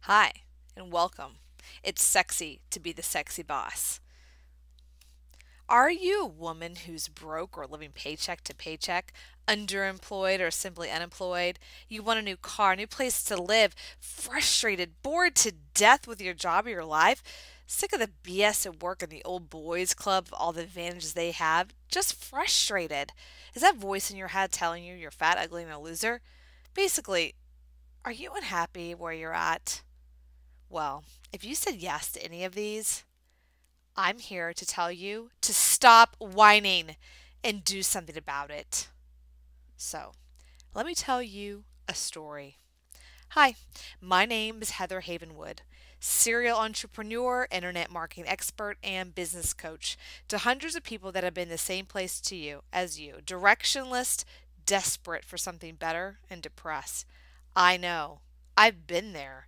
Hi, and welcome. It's sexy to be the sexy boss. Are you a woman who's broke or living paycheck to paycheck, underemployed or simply unemployed? You want a new car, a new place to live, frustrated, bored to death with your job or your life, sick of the BS at work and the old boys club, all the advantages they have, just frustrated. Is that voice in your head telling you you're fat, ugly, and a loser? Basically, are you unhappy where you're at? Well, if you said yes to any of these, I'm here to tell you to stop whining and do something about it. So, let me tell you a story. Hi, my name is Heather Havenwood, serial entrepreneur, internet marketing expert, and business coach to hundreds of people that have been in the same place to you as you, directionless, desperate for something better, and depressed. I know. I've been there.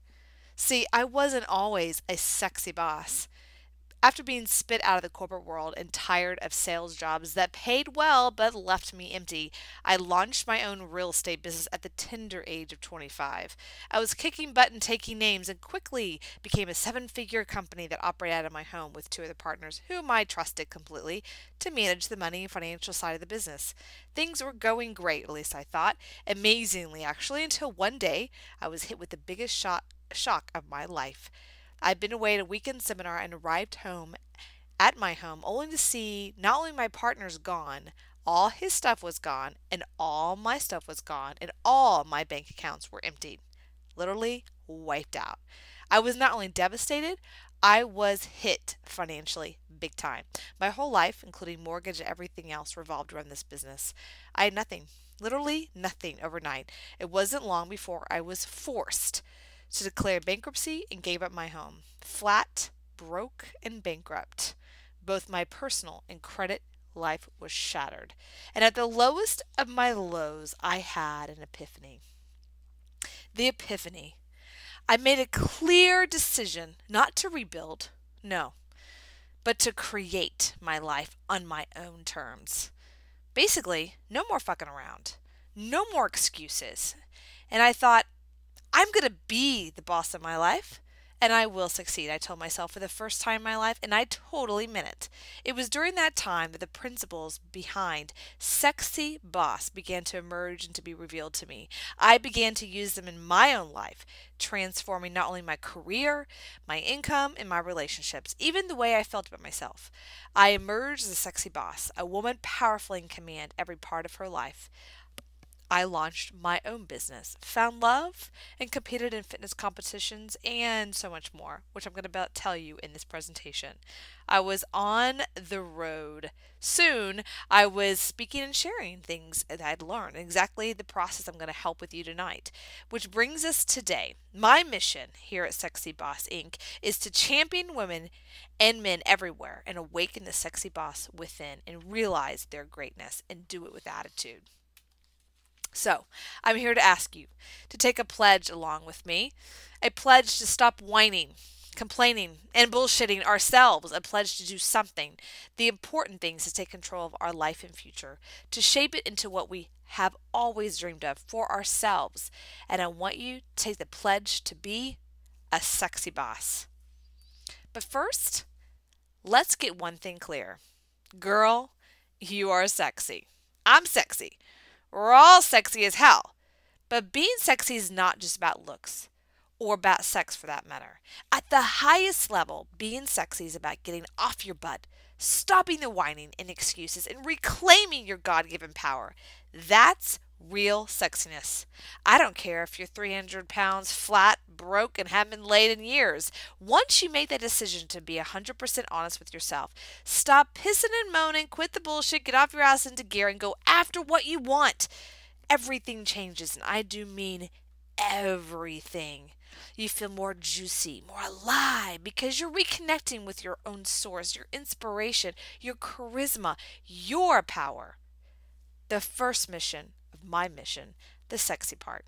See, I wasn't always a sexy boss. After being spit out of the corporate world and tired of sales jobs that paid well but left me empty, I launched my own real estate business at the tender age of 25. I was kicking butt and taking names and quickly became a seven-figure company that operated out of my home with two other partners whom I trusted completely to manage the money and financial side of the business. Things were going great, at least I thought, amazingly actually, until one day I was hit with the biggest shock of my life. I'd been away at a weekend seminar and arrived home at my home only to see not only my partner's gone, all his stuff was gone, and all my stuff was gone, and all my bank accounts were emptied. Literally wiped out. I was not only devastated, I was hit financially big time. My whole life, including mortgage and everything else, revolved around this business. I had nothing, literally nothing overnight. It wasn't long before I was forced to declare bankruptcy and gave up my home. Flat, broke, and bankrupt. Both my personal and credit life was shattered. And at the lowest of my lows, I had an epiphany. The epiphany. I made a clear decision not to rebuild, no, but to create my life on my own terms. Basically, no more fucking around. No more excuses. And I thought, I'm going to be the boss of my life and I will succeed. I told myself for the first time in my life, and I totally meant it. It was during that time that the principles behind Sexy Boss began to emerge and to be revealed to me. I began to use them in my own life, transforming not only my career, my income, and my relationships, even the way I felt about myself. I emerged as a sexy boss, a woman powerfully in command every part of her life. I launched my own business, found love, and competed in fitness competitions and so much more, which I'm going to tell you in this presentation. I was on the road. Soon, I was speaking and sharing things that I'd learned, exactly the process I'm going to help with you tonight. Which brings us today. My mission here at Sexy Boss Inc. is to champion women and men everywhere and awaken the sexy boss within and realize their greatness and do it with attitude. So, I'm here to ask you to take a pledge along with me, a pledge to stop whining, complaining, and bullshitting ourselves, a pledge to do something. The important thing is to take control of our life and future, to shape it into what we have always dreamed of for ourselves. And I want you to take the pledge to be a sexy boss. But first, let's get one thing clear. Girl, you are sexy. I'm sexy. We're all sexy as hell. But being sexy is not just about looks or about sex for that matter. At the highest level, being sexy is about getting off your butt, stopping the whining and excuses, and reclaiming your God given power. That's real sexiness. I don't care if you're 300 pounds, flat, broke, and haven't been laid in years. Once you make that decision to be 100% honest with yourself, stop pissing and moaning, quit the bullshit, get off your ass into gear, and go after what you want. Everything changes, and I do mean everything. You feel more juicy, more alive because you're reconnecting with your own source, your inspiration, your charisma, your power. The first mission of my mission, the sexy part,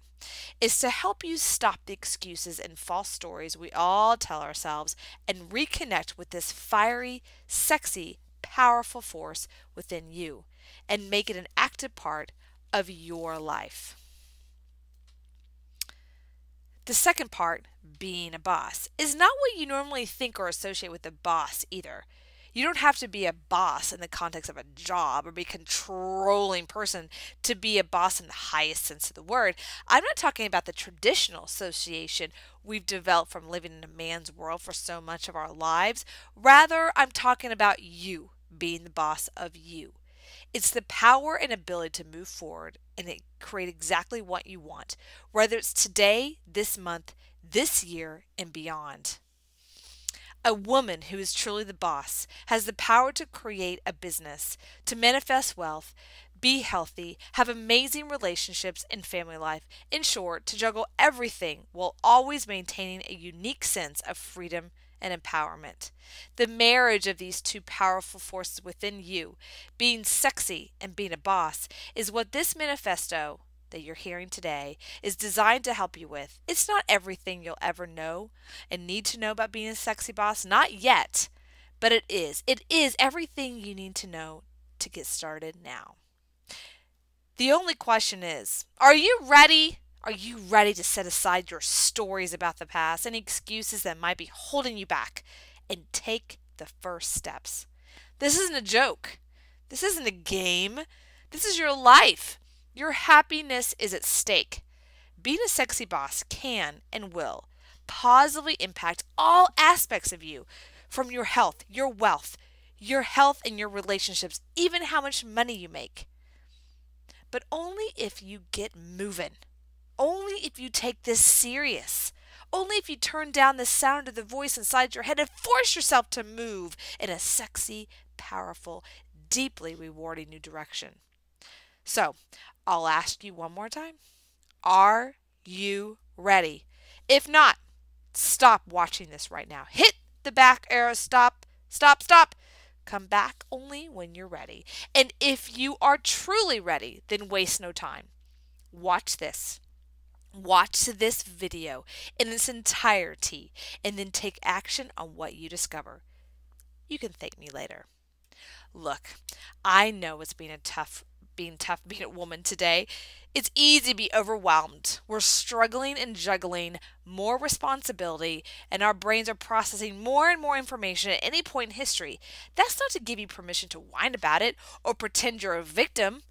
is to help you stop the excuses and false stories we all tell ourselves and reconnect with this fiery, sexy, powerful force within you and make it an active part of your life. The second part, being a boss, is not what you normally think or associate with a boss either. You don't have to be a boss in the context of a job or be a controlling person to be a boss in the highest sense of the word. I'm not talking about the traditional association we've developed from living in a man's world for so much of our lives. Rather, I'm talking about you being the boss of you. It's the power and ability to move forward and create exactly what you want, whether it's today, this month, this year, and beyond. A woman who is truly the boss has the power to create a business, to manifest wealth, be healthy, have amazing relationships and family life. In short, to juggle everything while always maintaining a unique sense of freedom and empowerment. The marriage of these two powerful forces within you, being sexy and being a boss, is what this manifesto that you're hearing today is designed to help you with. It's not everything you'll ever know and need to know about being a sexy boss, not yet, but it is. It is everything you need to know to get started now. The only question is, are you ready? Are you ready to set aside your stories about the past, any excuses that might be holding you back, and take the first steps? This isn't a joke. This isn't a game. This is your life. Your happiness is at stake. Being a sexy boss can and will positively impact all aspects of you, from your health, your health and your relationships, even how much money you make. But only if you get moving. Only if you take this serious. Only if you turn down the sound of the voice inside your head and force yourself to move in a sexy, powerful, deeply rewarding new direction. So, I'll ask you one more time. Are you ready? If not, stop watching this right now. Hit the back arrow. Stop, stop, stop. Come back only when you're ready. And if you are truly ready, then waste no time. Watch this. Watch this video in its entirety and then take action on what you discover. You can thank me later. Look, I know it's being being a woman today. It's easy to be overwhelmed. We're struggling and juggling more responsibility, and our brains are processing more and more information at any point in history. That's not to give you permission to whine about it or pretend you're a victim,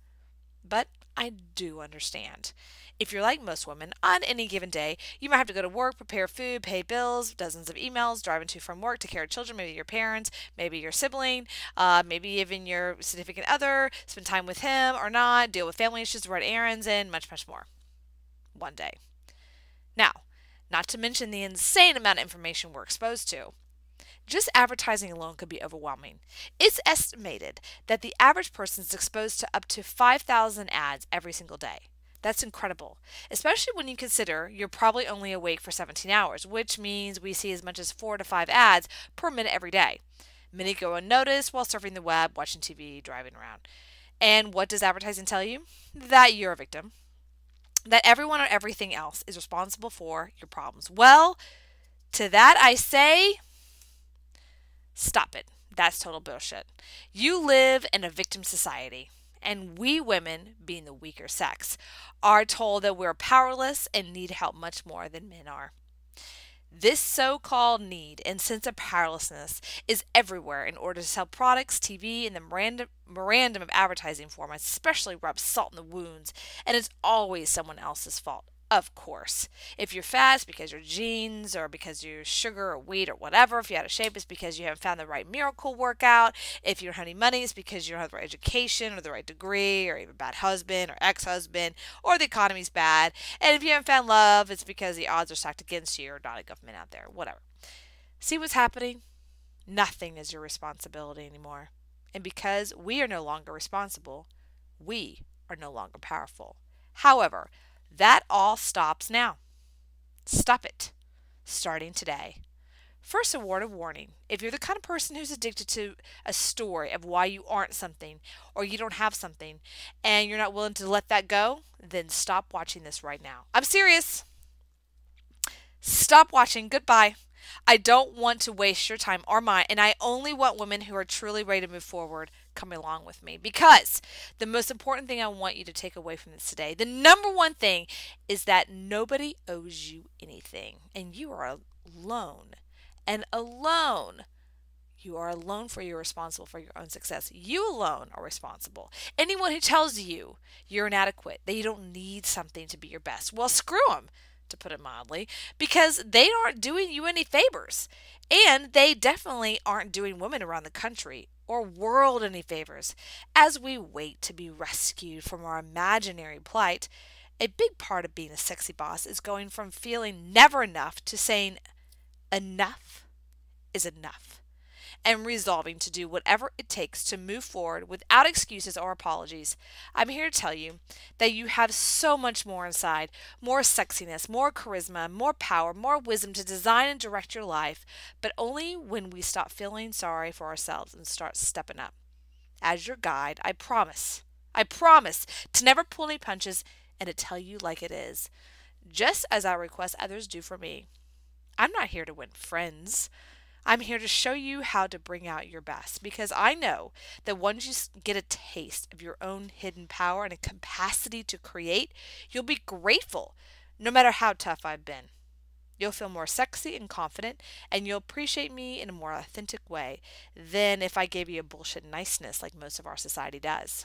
but I do understand. If you're like most women, on any given day, you might have to go to work, prepare food, pay bills, dozens of emails, driving to from work, take care of children, maybe your parents, maybe your sibling, maybe even your significant other, spend time with him or not, deal with family issues, run errands, and much, much more. One day. Now, not to mention the insane amount of information we're exposed to. Just advertising alone could be overwhelming. It's estimated that the average person is exposed to up to 5,000 ads every single day. That's incredible, especially when you consider you're probably only awake for 17 hours, which means we see as much as 4 to 5 ads per minute every day. Many go unnoticed while surfing the web, watching TV, driving around. And what does advertising tell you? That you're a victim. That everyone or everything else is responsible for your problems. Well, to that I say, stop it. That's total bullshit. You live in a victim society. And we women, being the weaker sex, are told that we're powerless and need help much more than men are. This so-called need and sense of powerlessness is everywhere in order to sell products, TV, and the memorandum of advertising formats especially rub salt in the wounds, and it's always someone else's fault. Of course. If you're fat, it's because your genes or because you're sugar or wheat or whatever. If you're out of shape, it's because you haven't found the right miracle workout. If you're honey money, it's because you don't have the right education or the right degree or even a bad husband or ex-husband or the economy's bad. And if you haven't found love, it's because the odds are stacked against you or not a government out there, whatever. See what's happening? Nothing is your responsibility anymore. And because we are no longer responsible, we are no longer powerful. However, that all stops now. Stop it. Starting today. First, a word of warning. If you're the kind of person who's addicted to a story of why you aren't something or you don't have something and you're not willing to let that go, then stop watching this right now. I'm serious. Stop watching. Goodbye. I don't want to waste your time or mine, and I only want women who are truly ready to move forward. coming along with me, because the most important thing I want you to take away from this today, the number one thing, is that nobody owes you anything, and you are alone. And alone, you are alone, for you're responsible for your own success. You alone are responsible. Anyone who tells you you're inadequate, that you don't need something to be your best, well, screw them, to put it mildly, because they aren't doing you any favors. And they definitely aren't doing women around the country or world any favors. As we wait to be rescued from our imaginary plight, a big part of being a sexy boss is going from feeling never enough to saying enough is enough, and resolving to do whatever it takes to move forward without excuses or apologies. I'm here to tell you that you have so much more inside, more sexiness, more charisma, more power, more wisdom to design and direct your life, but only when we stop feeling sorry for ourselves and start stepping up. As your guide, I promise to never pull any punches and to tell you like it is, just as I request others do for me. I'm not here to win friends. I'm here to show you how to bring out your best, because I know that once you get a taste of your own hidden power and a capacity to create, you'll be grateful no matter how tough I've been. You'll feel more sexy and confident, and you'll appreciate me in a more authentic way than if I gave you a bullshit niceness like most of our society does.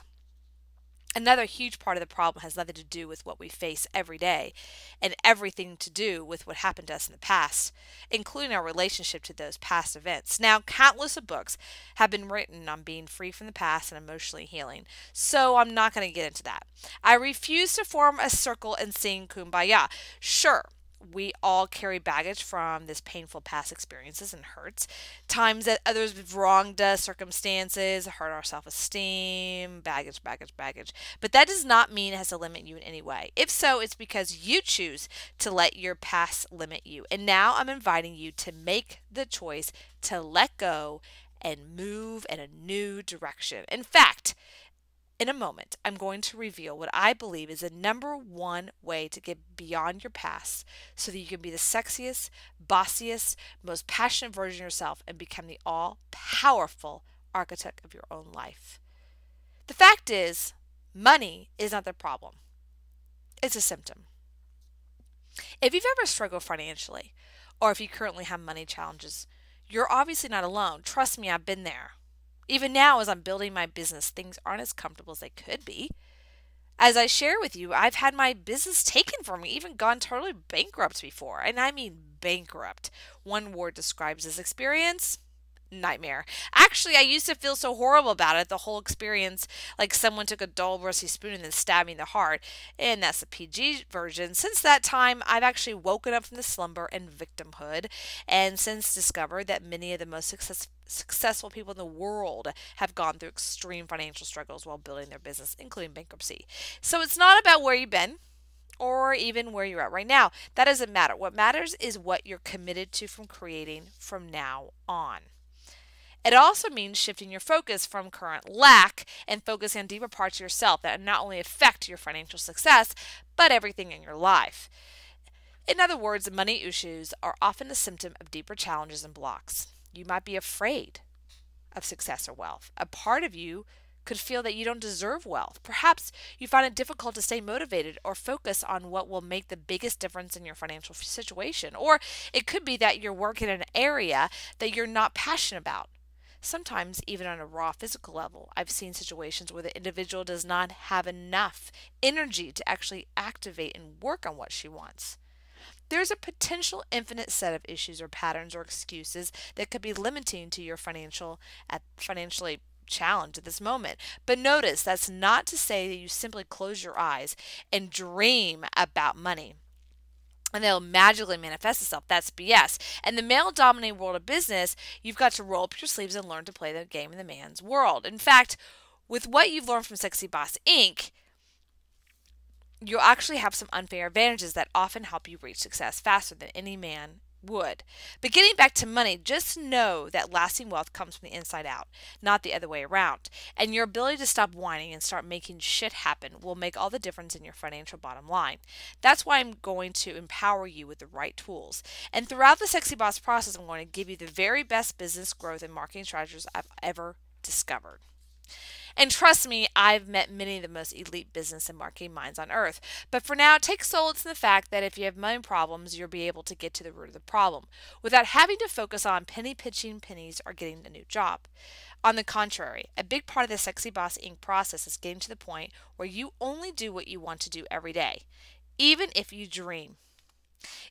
Another huge part of the problem has nothing to do with what we face every day and everything to do with what happened to us in the past, including our relationship to those past events. Now, countless of books have been written on being free from the past and emotionally healing, so I'm not going to get into that. I refuse to form a circle and sing Kumbaya. Sure, we all carry baggage from this painful past experiences and hurts, times that others have wronged us, circumstances, hurt our self-esteem, baggage. But that does not mean it has to limit you in any way. If so, it's because you choose to let your past limit you. And now I'm inviting you to make the choice to let go and move in a new direction. In fact, in a moment, I'm going to reveal what I believe is the number one way to get beyond your past so that you can be the sexiest, bossiest, most passionate version of yourself and become the all-powerful architect of your own life. The fact is, money is not the problem. It's a symptom. If you've ever struggled financially, or if you currently have money challenges, you're obviously not alone. Trust me, I've been there. Even now, as I'm building my business, things aren't as comfortable as they could be. As I share with you, I've had my business taken from me, even gone totally bankrupt before. And I mean bankrupt. One word describes this experience: nightmare. Actually, I used to feel so horrible about it, the whole experience, like someone took a dull rusty spoon and then stabbed me in the heart. And that's the PG version. Since that time, I've actually woken up from the slumber and victimhood, and since discovered that many of the most successful people in the world have gone through extreme financial struggles while building their business, including bankruptcy. So it's not about where you've been or even where you're at right now. That doesn't matter. What matters is what you're committed to from creating from now on. It also means shifting your focus from current lack and focusing on deeper parts of yourself that not only affect your financial success, but everything in your life. In other words, money issues are often a symptom of deeper challenges and blocks. You might be afraid of success or wealth. A part of you could feel that you don't deserve wealth. Perhaps you find it difficult to stay motivated or focus on what will make the biggest difference in your financial situation. Or it could be that you're working in an area that you're not passionate about. Sometimes, even on a raw physical level, I've seen situations where the individual does not have enough energy to actually activate and work on what she wants. There's a potential infinite set of issues or patterns or excuses that could be limiting to your financially challenged at this moment. But notice, that's not to say that you simply close your eyes and dream about money and they'll magically manifest itself. That's BS. In the male-dominated world of business, you've got to roll up your sleeves and learn to play the game in the man's world. In fact, with what you've learned from Sexy Boss Inc., you'll actually have some unfair advantages that often help you reach success faster than any man would. But getting back to money, just know that lasting wealth comes from the inside out, not the other way around. And your ability to stop whining and start making shit happen will make all the difference in your financial bottom line. That's why I'm going to empower you with the right tools. And throughout the Sexy Boss process, I'm going to give you the very best business growth and marketing strategies I've ever discovered. And trust me, I've met many of the most elite business and marketing minds on earth. But for now, take solace in the fact that if you have money problems, you'll be able to get to the root of the problem without having to focus on penny pitching pennies or getting a new job. On the contrary, a big part of the Sexy Boss Inc. process is getting to the point where you only do what you want to do every day, even if you dream.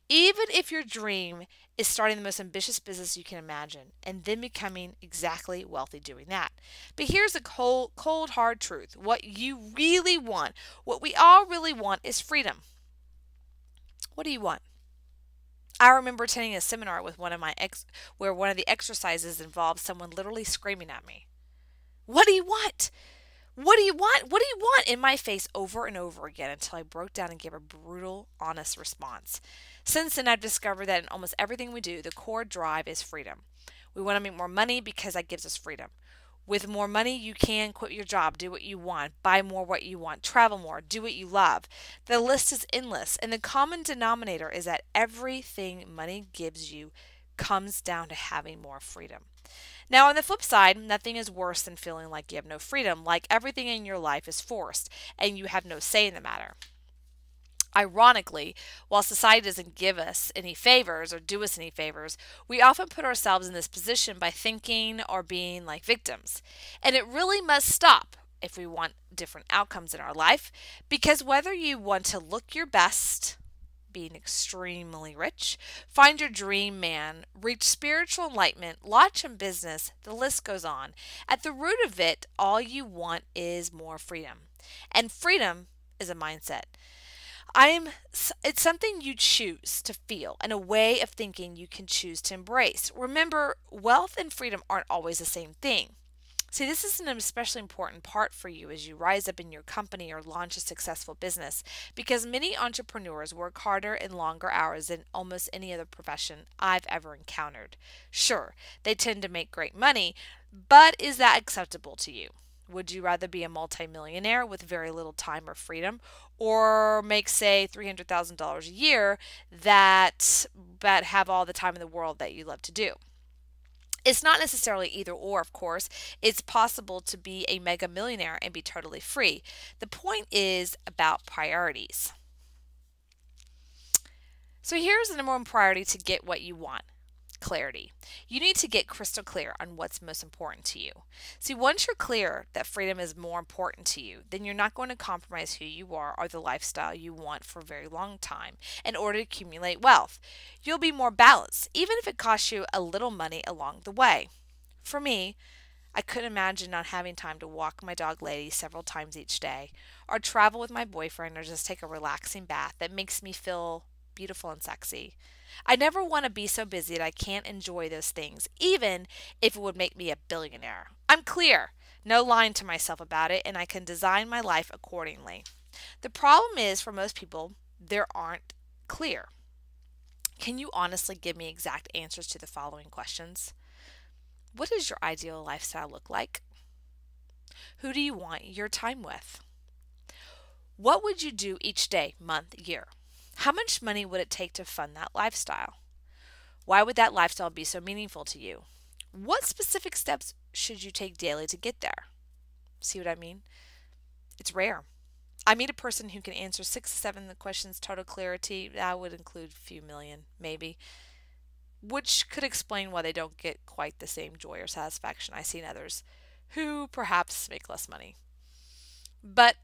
Even if your dream is starting the most ambitious business you can imagine and then becoming exactly wealthy doing that. But here's the cold, hard truth. What you really want, what we all really want is freedom. What do you want? I remember attending a seminar with where one of the exercises involved someone literally screaming at me, "What do you want? What do you want? What do you want?" in my face over and over again until I broke down and gave a brutal, honest response. Since then, I've discovered that in almost everything we do, the core drive is freedom. We want to make more money because that gives us freedom. With more money, you can quit your job, do what you want, buy more what you want, travel more, do what you love. The list is endless, and the common denominator is that everything money gives you comes down to having more freedom. Now, on the flip side, nothing is worse than feeling like you have no freedom, like everything in your life is forced and you have no say in the matter. Ironically, while society doesn't give us any favors or do us any favors, we often put ourselves in this position by thinking or being like victims. And it really must stop if we want different outcomes in our life, because whether you want to look your best, being extremely rich, find your dream man, reach spiritual enlightenment, launch a business, the list goes on. At the root of it, all you want is more freedom. And freedom is a mindset. It's something you choose to feel and a way of thinking you can choose to embrace. Remember, wealth and freedom aren't always the same thing. See, this is an especially important part for you as you rise up in your company or launch a successful business, because many entrepreneurs work harder and longer hours than almost any other profession I've ever encountered. Sure, they tend to make great money, but is that acceptable to you? Would you rather be a multimillionaire with very little time or freedom, or make, say, $300,000 a year but have all the time in the world that you love to do? It's not necessarily either or, of course. It's possible to be a mega millionaire and be totally free. The point is about priorities. So here's the number one priority to get what you want: clarity. You need to get crystal clear on what's most important to you. See, once you're clear that freedom is more important to you, then you're not going to compromise who you are or the lifestyle you want for a very long time in order to accumulate wealth. You'll be more balanced, even if it costs you a little money along the way. For me, I couldn't imagine not having time to walk my dog Lady several times each day, or travel with my boyfriend, or just take a relaxing bath that makes me feel beautiful and sexy. I never want to be so busy that I can't enjoy those things, even if it would make me a billionaire. I'm clear, no lying to myself about it, and I can design my life accordingly. The problem is, for most people, they aren't clear. Can you honestly give me exact answers to the following questions? What does your ideal lifestyle look like? Who do you want your time with? What would you do each day, month, year? How much money would it take to fund that lifestyle? Why would that lifestyle be so meaningful to you? What specific steps should you take daily to get there? See what I mean? It's rare. I meet a person who can answer 6 to 7 of the questions total clarity. That would include a few million, maybe, which could explain why they don't get quite the same joy or satisfaction I see in others who perhaps make less money, but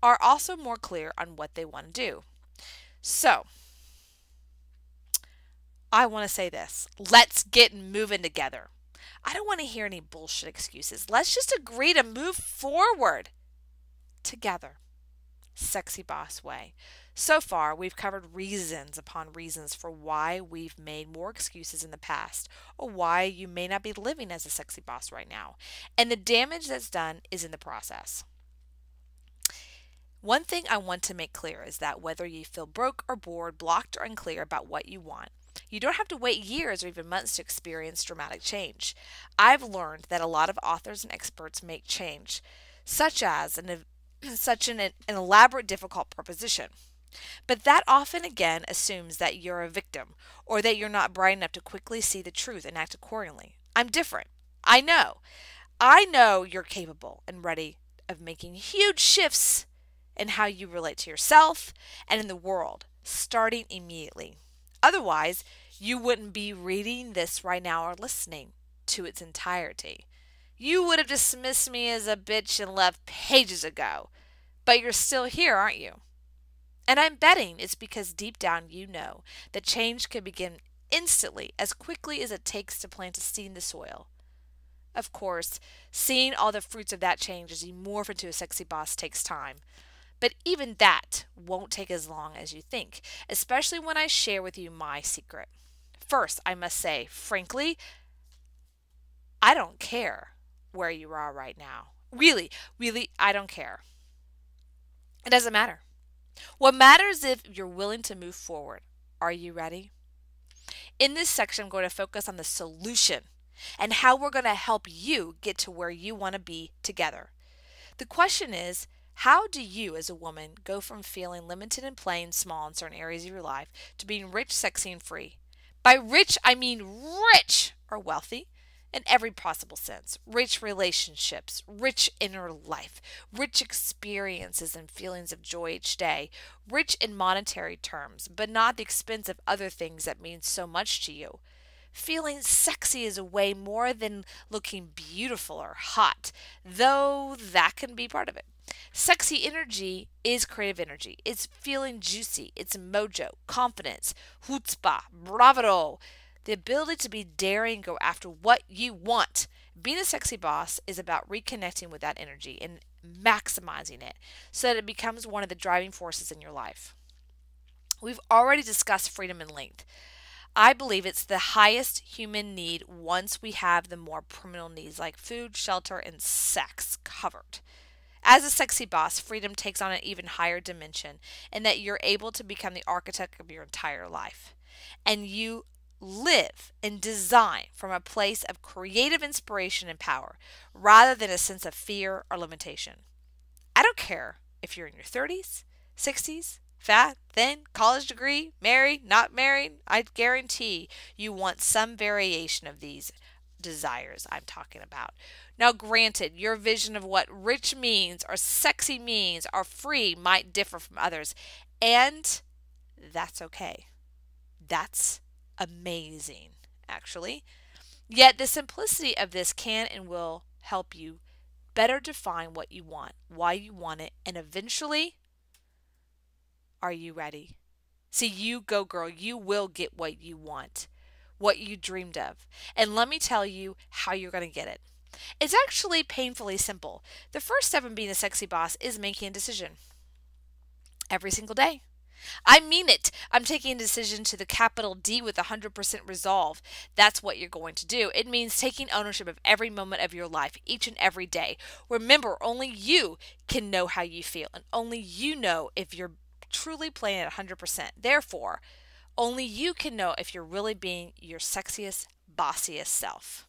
are also more clear on what they want to do. So, I want to say this. Let's get moving together. I don't want to hear any bullshit excuses. Let's just agree to move forward together. Sexy Boss way. So far, we've covered reasons upon reasons for why we've made more excuses in the past, or why you may not be living as a sexy boss right now. And the damage that's done is in the process. One thing I want to make clear is that whether you feel broke or bored, blocked or unclear about what you want, you don't have to wait years or even months to experience dramatic change. I've learned that a lot of authors and experts make change, such an elaborate, difficult proposition. But that often again assumes that you're a victim, or that you're not bright enough to quickly see the truth and act accordingly. I'm different. I know. I know you're capable and ready of making huge shifts in how you relate to yourself and in the world, starting immediately. Otherwise, you wouldn't be reading this right now or listening to its entirety. You would have dismissed me as a bitch and left pages ago. But you're still here, aren't you? And I'm betting it's because deep down you know that change can begin instantly, as quickly as it takes to plant a seed in the soil. Of course, seeing all the fruits of that change as you morph into a sexy boss takes time. But even that won't take as long as you think, especially when I share with you my secret. First, I must say, frankly, I don't care where you are right now. Really, really, I don't care. It doesn't matter. What matters is if you're willing to move forward. Are you ready? In this section, I'm going to focus on the solution and how we're going to help you get to where you want to be together. The question is, how do you as a woman go from feeling limited and playing small in certain areas of your life to being rich, sexy, and free? By rich, I mean rich or wealthy in every possible sense. Rich relationships, rich inner life, rich experiences and feelings of joy each day, rich in monetary terms, but not at the expense of other things that mean so much to you. Feeling sexy is a way more than looking beautiful or hot, though that can be part of it. Sexy energy is creative energy. It's feeling juicy. It's mojo, confidence, chutzpah, bravado, the ability to be daring and go after what you want. Being a sexy boss is about reconnecting with that energy and maximizing it so that it becomes one of the driving forces in your life. We've already discussed freedom and length. I believe it's the highest human need once we have the more primal needs like food, shelter, and sex covered. As a sexy boss, freedom takes on an even higher dimension in that you're able to become the architect of your entire life. And you live and design from a place of creative inspiration and power rather than a sense of fear or limitation. I don't care if you're in your 30s, 60s, fat, thin, college degree, married, not married. I guarantee you want some variation of these desires I'm talking about. Now, granted, your vision of what rich means or sexy means or free might differ from others, and that's okay. That's amazing, actually. Yet the simplicity of this can and will help you better define what you want, why you want it, and eventually, are you ready? See, you go, girl. You will get what you want, what you dreamed of. And let me tell you how you're going to get it. It's actually painfully simple. The first step in being a sexy boss is making a decision every single day. I mean it. I'm taking a decision to the capital D with 100% resolve. That's what you're going to do. It means taking ownership of every moment of your life, each and every day. Remember, only you can know how you feel, and only you know if you're truly playing at 100%. Therefore, only you can know if you're really being your sexiest, bossiest self.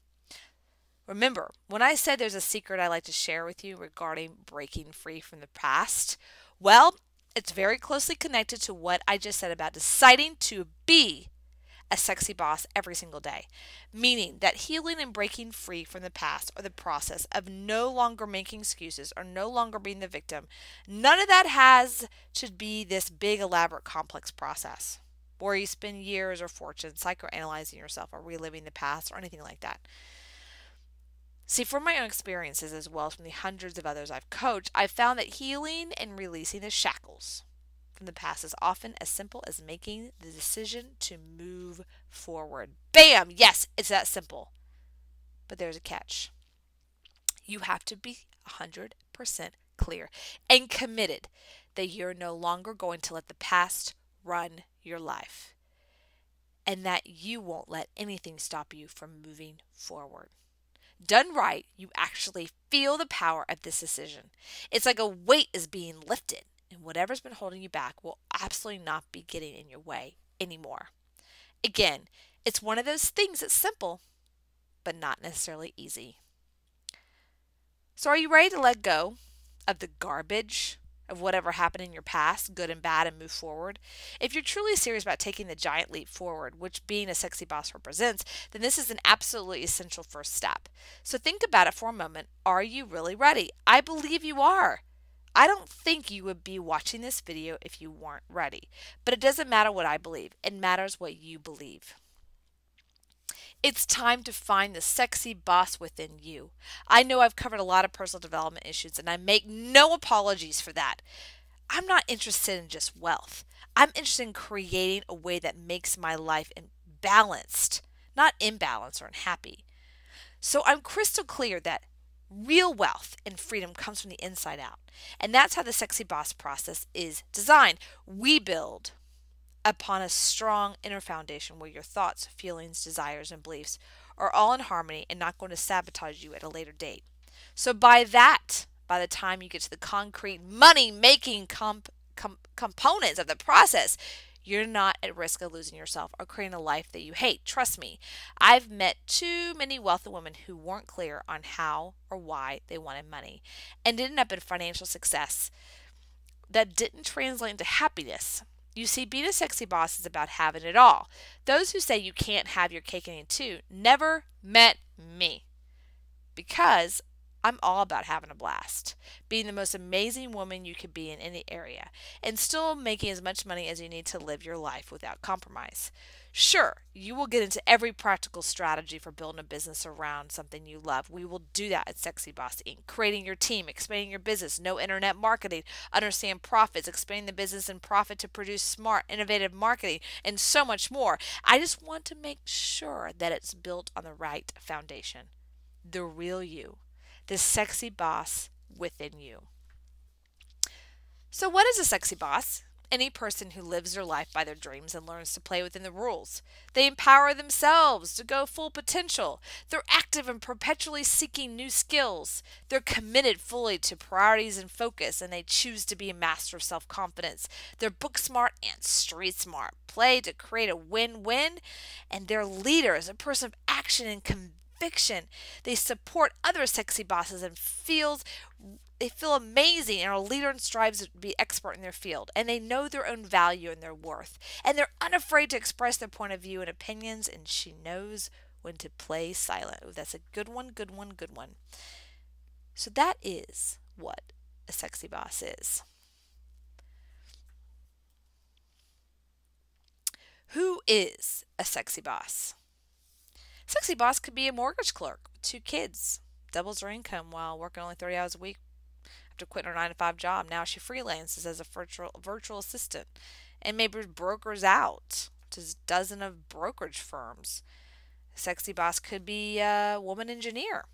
Remember, when I said there's a secret I like to share with you regarding breaking free from the past, well, it's very closely connected to what I just said about deciding to be a sexy boss every single day. Meaning that healing and breaking free from the past or the process of no longer making excuses or no longer being the victim. None of that has to be this big, elaborate, complex process where you spend years or fortunes psychoanalyzing yourself or reliving the past or anything like that. See, from my own experiences as well as from the hundreds of others I've coached, I've found that healing and releasing the shackles from the past is often as simple as making the decision to move forward. Bam! Yes, it's that simple. But there's a catch. You have to be 100% clear and committed that you're no longer going to let the past run your life and that you won't let anything stop you from moving forward. Done right, you actually feel the power of this decision. It's like a weight is being lifted, and whatever's been holding you back will absolutely not be getting in your way anymore. Again, it's one of those things that's simple, but not necessarily easy. So are you ready to let go of the garbage of whatever happened in your past, good and bad, and move forward. If you're truly serious about taking the giant leap forward, which being a sexy boss represents, then this is an absolutely essential first step. So think about it for a moment. Are you really ready? I believe you are. I don't think you would be watching this video if you weren't ready. But it doesn't matter what I believe. It matters what you believe. It's time to find the sexy boss within you. I know I've covered a lot of personal development issues, and I make no apologies for that. I'm not interested in just wealth. I'm interested in creating a way that makes my life balanced, not imbalanced or unhappy. So I'm crystal clear that real wealth and freedom comes from the inside out. And that's how the sexy boss process is designed. We build upon a strong inner foundation where your thoughts, feelings, desires, and beliefs are all in harmony and not going to sabotage you at a later date. So by the time you get to the concrete money-making components of the process, you're not at risk of losing yourself or creating a life that you hate. Trust me, I've met too many wealthy women who weren't clear on how or why they wanted money and ended up in financial success that didn't translate into happiness. You see, being a sexy boss is about having it all. Those who say you can't have your cake and eat it too never met me, because I'm all about having a blast, being the most amazing woman you could be in any area, and still making as much money as you need to live your life without compromise. Sure, you will get into every practical strategy for building a business around something you love. We will do that at Sexy Boss Inc. Creating your team, expanding your business, no internet marketing, understand profits, expanding the business and profit to produce smart, innovative marketing, and so much more. I just want to make sure that it's built on the right foundation. The real you. The sexy boss within you. So what is a sexy boss? Any person who lives their life by their dreams and learns to play within the rules. They empower themselves to go full potential. They're active and perpetually seeking new skills. They're committed fully to priorities and focus, and they choose to be a master of self-confidence. They're book smart and street smart. Play to create a win-win, and they're leaders, a person of action and conviction. They support other sexy bosses and they feel amazing, and are a leader and strives to be expert in their field. And they know their own value and their worth. And they're unafraid to express their point of view and opinions, and she knows when to play silent. Ooh, that's a good one, good one, good one. So that is what a sexy boss is. Who is a sexy boss? Sexy boss could be a mortgage clerk with 2 kids, doubles her income while working only 30 hours a week after quitting her 9-to-5 job. Now she freelances as a virtual assistant and maybe brokers out to a dozen of brokerage firms. A sexy boss could be a woman engineer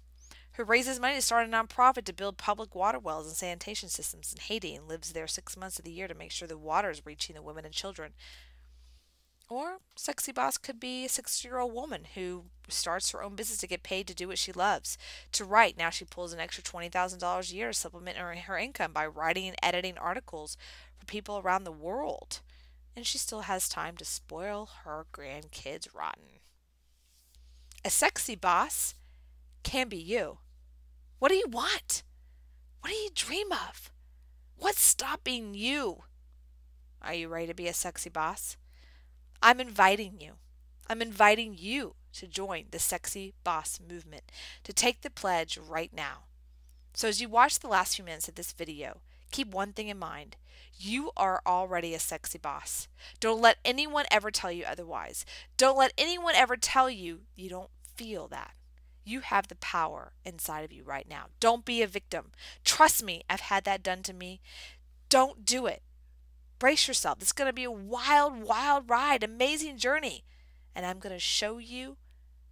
who raises money to start a nonprofit to build public water wells and sanitation systems in Haiti and lives there 6 months of the year to make sure the water is reaching the women and children. Or sexy boss could be a 60-year-old woman who starts her own business to get paid to do what she loves. To write, now she pulls an extra $20,000 a year to supplement her income by writing and editing articles for people around the world. And she still has time to spoil her grandkids rotten. A sexy boss can be you. What do you want? What do you dream of? What's stopping you? Are you ready to be a sexy boss? I'm inviting you. I'm inviting you to join the Sexy Boss movement, to take the pledge right now. So as you watch the last few minutes of this video, keep one thing in mind. You are already a sexy boss. Don't let anyone ever tell you otherwise. Don't let anyone ever tell you you don't feel that. You have the power inside of you right now. Don't be a victim. Trust me, I've had that done to me. Don't do it. Brace yourself. This is going to be a wild, wild ride, amazing journey. And I'm going to show you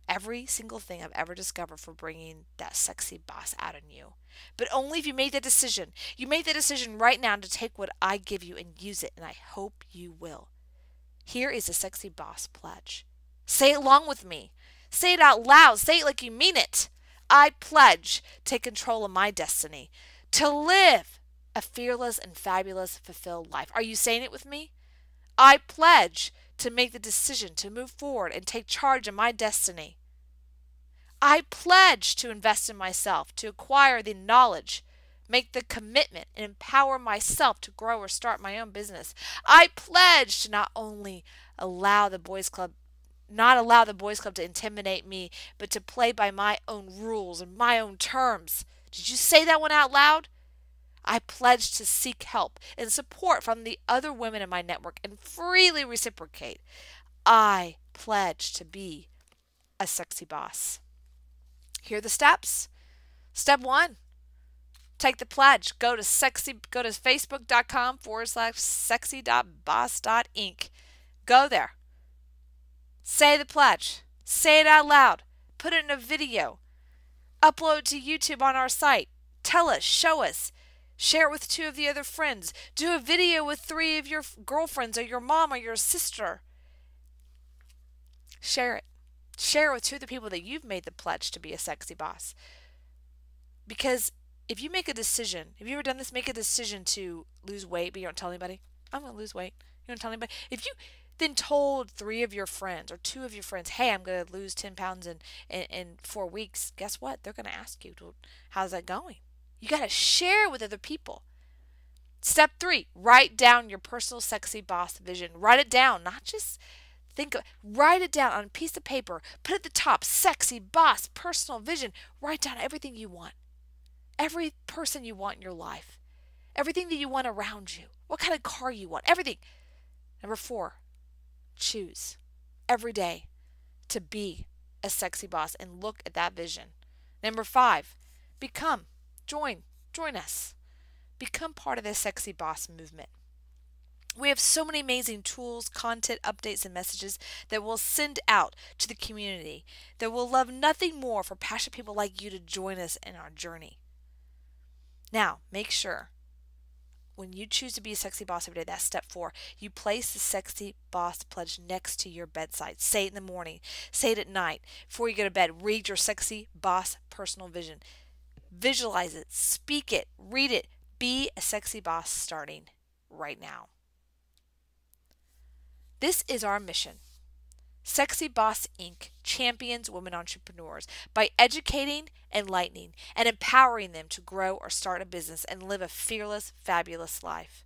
every single thing I've ever discovered for bringing that sexy boss out in you. But only if you made that decision. You made that decision right now to take what I give you and use it, and I hope you will. Here is a sexy boss pledge. Say it along with me. Say it out loud. Say it like you mean it. I pledge to take control of my destiny, to live a fearless and fabulous fulfilled life. Are you saying it with me? I pledge to make the decision to move forward and take charge of my destiny. I pledge to invest in myself, to acquire the knowledge make the commitment and empower myself to grow or start my own business. I pledge to not allow the boys club to intimidate me, but to play by my own rules and my own terms. Did you say that one out loud? I pledge to seek help and support from the other women in my network and freely reciprocate. I pledge to be a sexy boss. Here are the steps. Step 1. Take the pledge. Go to facebook.com/sexy.boss.inc. Go there. Say the pledge. Say it out loud. Put it in a video. Upload it to YouTube on our site. Tell us. Show us. Share it with 2 of the other friends. Do a video with 3 of your girlfriends or your mom or your sister. Share it. Share it with 2 of the people that you've made the pledge to be a sexy boss. Because if you make a decision, have you ever done this? Make a decision to lose weight, but you don't tell anybody. I'm going to lose weight. You don't tell anybody. If you then told 3 of your friends or 2 of your friends, hey, I'm going to lose 10 pounds in 4 weeks, guess what? They're going to ask you, how's that going? You got to share with other people. Step 3, write down your personal sexy boss vision. Write it down, not just write it down on a piece of paper. Put at the top, sexy boss, personal vision. Write down everything you want. Every person you want in your life. Everything that you want around you. What kind of car you want. Everything. Number 4, choose every day to be a sexy boss and look at that vision. Number 5, join us. Become part of the sexy boss movement. We have so many amazing tools, content, updates, and messages that we'll send out to the community that will love nothing more for passionate people like you to join us in our journey. Now, make sure when you choose to be a sexy boss every day, that's step 4, you place the sexy boss pledge next to your bedside. Say it in the morning. Say it at night. Before you go to bed, read your sexy boss personal vision. Visualize it. Speak it. Read it. Be a sexy boss starting right now. This is our mission. Sexy Boss Inc. champions women entrepreneurs by educating, enlightening, and empowering them to grow or start a business and live a fearless, fabulous life.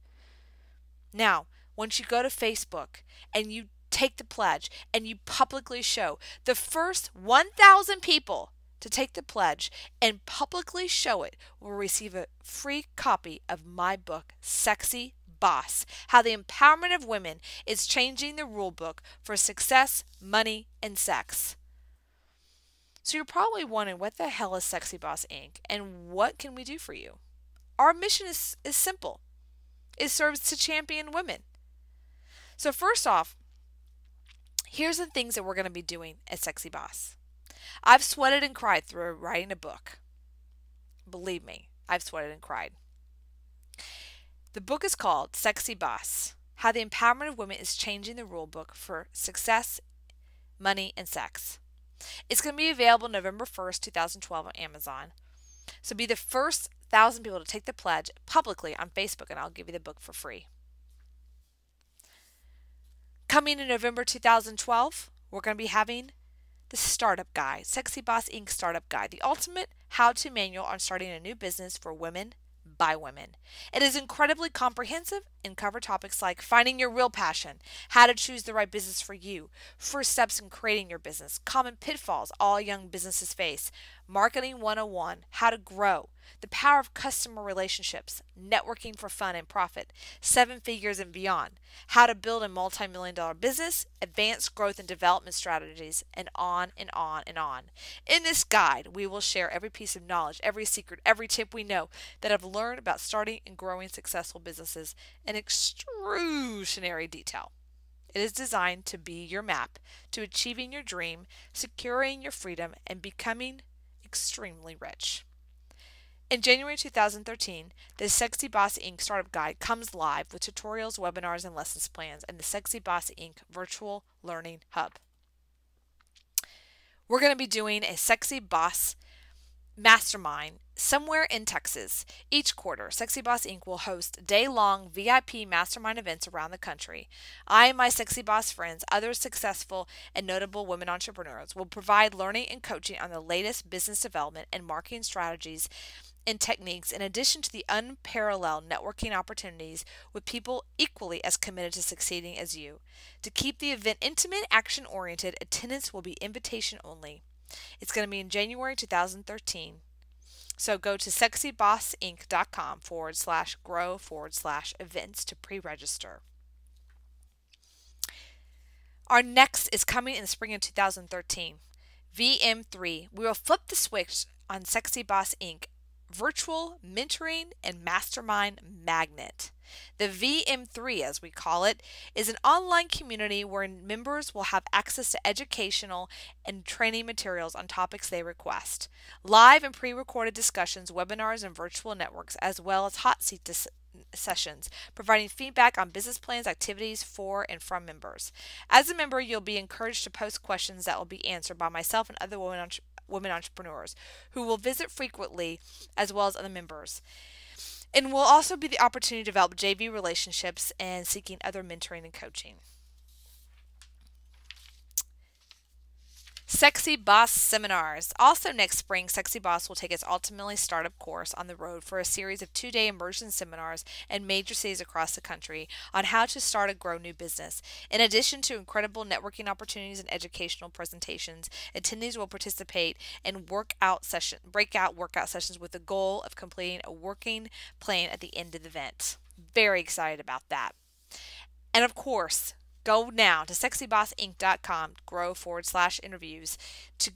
Now, once you go to Facebook and you take the pledge and you publicly show the first 1,000 people to take the pledge and publicly show it will receive a free copy of my book, Sexy Boss, How the Empowerment of Women is Changing the Rule Book for Success, Money, and Sex. So you're probably wondering, what the hell is Sexy Boss Inc. and what can we do for you? Our mission is simple. It serves to champion women. So first off, here's the things that we're going to be doing at Sexy Boss. I've sweated and cried through writing a book. Believe me, I've sweated and cried. The book is called Sexy Boss, How the Empowerment of Women is Changing the Rule Book for Success, Money, and Sex. It's going to be available November 1st, 2012 on Amazon. So be the first 1,000 people to take the pledge publicly on Facebook, and I'll give you the book for free. Coming in November 2012, we're going to be having the Startup Guide, Sexy Boss Inc. Startup Guide, the ultimate how-to manual on starting a new business for women by women. It is incredibly comprehensive and cover topics like finding your real passion, how to choose the right business for you, first steps in creating your business, common pitfalls all young businesses face, marketing 101, how to grow, the power of customer relationships, networking for fun and profit, 7 figures and beyond, how to build a multi-million-dollar business, advanced growth and development strategies, and on and on and on. In this guide, we will share every piece of knowledge, every secret, every tip we know that I've learned about starting and growing successful businesses in excruciating detail. It is designed to be your map to achieving your dream, securing your freedom, and becoming extremely rich. In January 2013, the Sexy Boss Inc. Startup Guide comes live with tutorials, webinars, and lessons plans in the Sexy Boss Inc. Virtual Learning Hub. We're going to be doing a Sexy Boss Mastermind somewhere in Texas. Each quarter, Sexy Boss Inc. will host day-long VIP mastermind events around the country. I and my Sexy Boss friends, other successful and notable women entrepreneurs, will provide learning and coaching on the latest business development and marketing strategies and techniques, in addition to the unparalleled networking opportunities with people equally as committed to succeeding as you. To keep the event intimate, action-oriented, attendance will be invitation only. It's going to be in January 2013. So go to sexybossinc.com/grow/events to pre-register. Our next is coming in the spring of 2013. VM3. We will flip the switch on Sexy Boss Inc. Virtual Mentoring and Mastermind Magnet. The VM3, as we call it, is an online community where members will have access to educational and training materials on topics they request, live and pre-recorded discussions, webinars, and virtual networks, as well as hot seat sessions, providing feedback on business plans, activities for and from members. As a member, you'll be encouraged to post questions that will be answered by myself and other women entrepreneurs who will visit frequently, as well as other members. And will also be the opportunity to develop JV relationships and seeking other mentoring and coaching. Sexy Boss Seminars. Also next spring, Sexy Boss will take its Ultimately Startup course on the road for a series of 2-day immersion seminars in major cities across the country on how to start and grow new business. In addition to incredible networking opportunities and educational presentations, attendees will participate in breakout workout sessions with the goal of completing a working plan at the end of the event. Very excited about that. And of course, go now to sexybossinc.com, grow/interviews to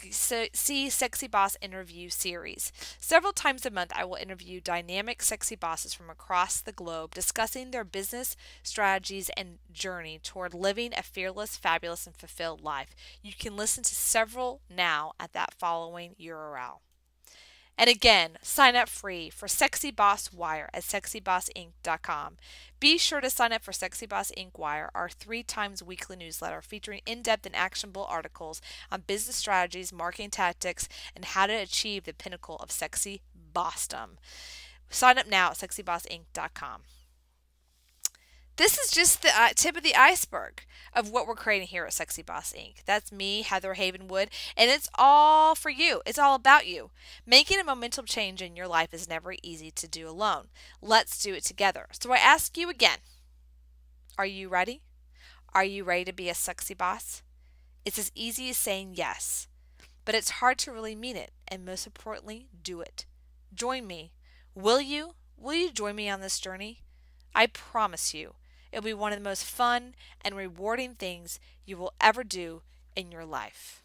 see Sexy Boss interview series. Several times a month, I will interview dynamic sexy bosses from across the globe discussing their business strategies and journey toward living a fearless, fabulous, and fulfilled life. You can listen to several now at that following URL. And again, sign up free for Sexy Boss Wire at sexybossinc.com. Be sure to sign up for Sexy Boss Inc. Wire, our 3 times weekly newsletter featuring in-depth and actionable articles on business strategies, marketing tactics, and how to achieve the pinnacle of sexy bossdom. Sign up now at sexybossinc.com. This is just the tip of the iceberg of what we're creating here at Sexy Boss Inc. That's me, Heather Havenwood, and it's all for you. It's all about you. Making a momentum change in your life is never easy to do alone. Let's do it together. So I ask you again, are you ready? Are you ready to be a sexy boss? It's as easy as saying yes, but it's hard to really mean it, and most importantly, do it. Join me. Will you? Will you join me on this journey? I promise you, it'll be one of the most fun and rewarding things you will ever do in your life.